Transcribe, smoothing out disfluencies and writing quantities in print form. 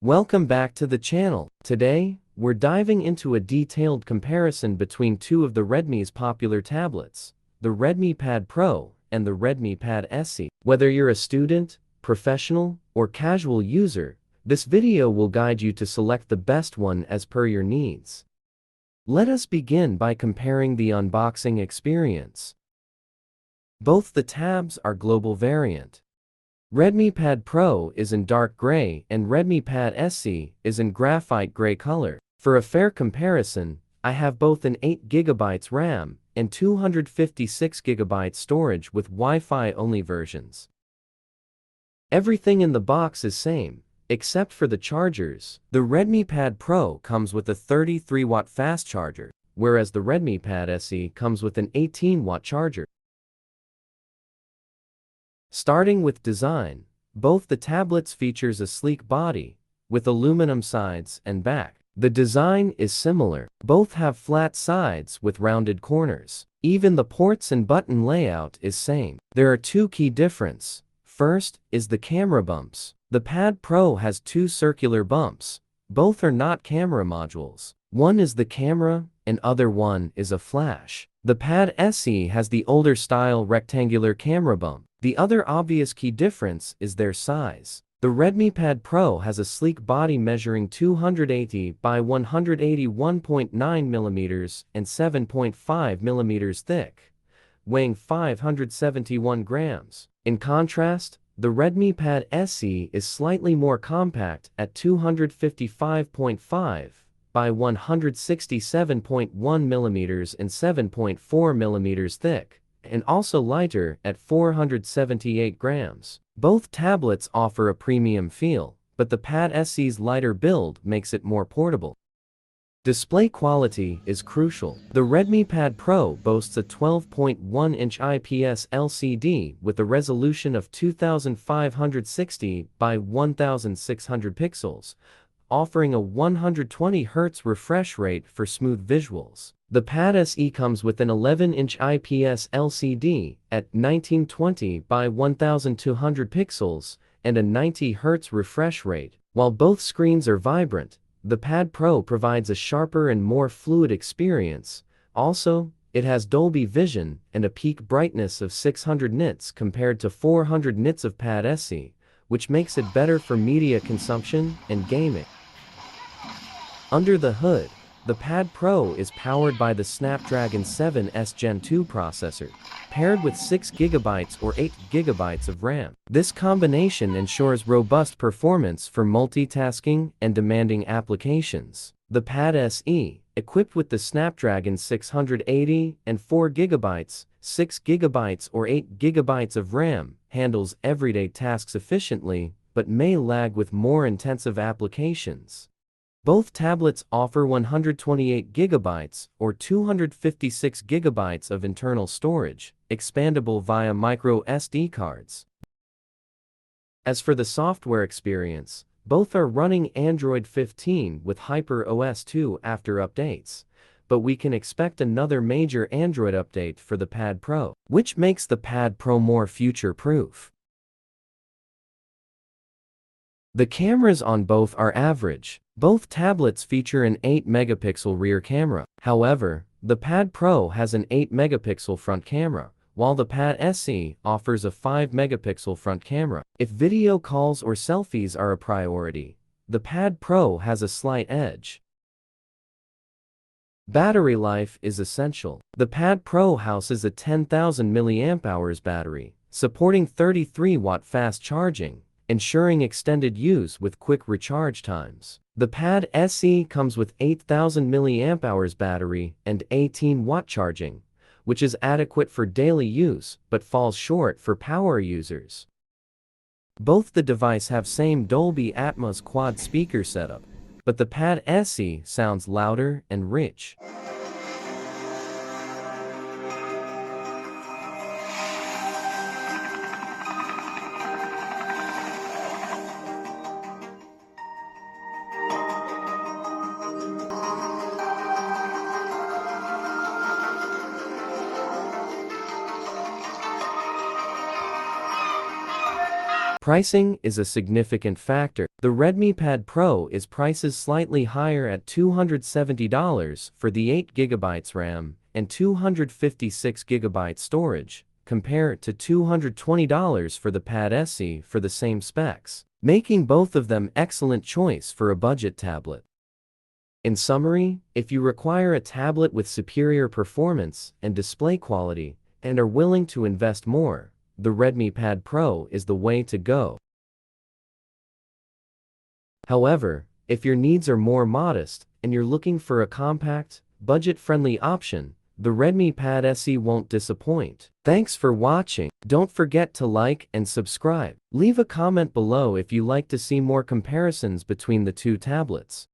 Welcome back to the channel. Today, we're diving into a detailed comparison between two of the Redmi's popular tablets, the Redmi Pad Pro and the Redmi Pad SE. Whether you're a student, professional, or casual user, this video will guide you to select the best one as per your needs. Let us begin by comparing the unboxing experience. Both the tabs are global variant. Redmi Pad Pro is in dark gray and Redmi Pad SE is in graphite gray color. For a fair comparison, I have both an 8GB RAM and 256GB storage with Wi-Fi only versions. Everything in the box is same, except for the chargers. The Redmi Pad Pro comes with a 33-watt fast charger, whereas the Redmi Pad SE comes with an 18-watt charger. Starting with design, both the tablets features a sleek body, with aluminum sides and back. The design is similar. Both have flat sides with rounded corners. Even the ports and button layout is same. There are two key differences. First is the camera bumps. The Pad Pro has two circular bumps. Both are not camera modules. One is the camera, and other one is a flash. The Pad SE has the older style rectangular camera bump. The other obvious key difference is their size. The Redmi Pad Pro has a sleek body measuring 280 by 181.9 mm and 7.5 mm thick, weighing 571 grams. In contrast, the Redmi Pad SE is slightly more compact at 255.5 by 167.1 mm and 7.4 mm thick, and also lighter at 478 grams. Both tablets offer a premium feel, but the Pad SE's lighter build makes it more portable. Display quality is crucial. The Redmi Pad Pro boasts a 12.1-inch IPS LCD with a resolution of 2560 by 1600 pixels, offering a 120Hz refresh rate for smooth visuals. The Pad SE comes with an 11-inch IPS LCD at 1920 by 1200 pixels and a 90Hz refresh rate. While both screens are vibrant, the Pad Pro provides a sharper and more fluid experience. Also, it has Dolby Vision and a peak brightness of 600 nits compared to 400 nits of Pad SE, which makes it better for media consumption and gaming. Under the hood, the Pad Pro is powered by the Snapdragon 7S Gen 2 processor, paired with 6GB or 8GB of RAM. This combination ensures robust performance for multitasking and demanding applications. The Pad SE, equipped with the Snapdragon 680 and 4GB, 6GB or 8GB of RAM, handles everyday tasks efficiently, but may lag with more intensive applications. Both tablets offer 128GB or 256GB of internal storage, expandable via micro SD cards. As for the software experience, both are running Android 15 with HyperOS 2 after updates, but we can expect another major Android update for the Pad Pro, which makes the Pad Pro more future-proof. The cameras on both are average. Both tablets feature an 8-megapixel rear camera. However, the Pad Pro has an 8-megapixel front camera, while the Pad SE offers a 5-megapixel front camera. If video calls or selfies are a priority, the Pad Pro has a slight edge. Battery life is essential. The Pad Pro houses a 10,000 mAh battery, supporting 33-watt fast charging, ensuring extended use with quick recharge times. The Pad SE comes with 8,000 mAh battery and 18-watt charging, which is adequate for daily use but falls short for power users. Both the device have same Dolby Atmos quad speaker setup, but the Pad SE sounds louder and rich. Pricing is a significant factor. The Redmi Pad Pro is prices slightly higher at $270 for the 8GB RAM and 256GB storage, compared to $220 for the Pad SE for the same specs, making both of them excellent choice for a budget tablet. In summary, if you require a tablet with superior performance and display quality and are willing to invest more, the Redmi Pad Pro is the way to go. However, if your needs are more modest and you're looking for a compact, budget-friendly option, the Redmi Pad SE won't disappoint. Thanks for watching. Don't forget to like and subscribe. Leave a comment below if you like to see more comparisons between the two tablets.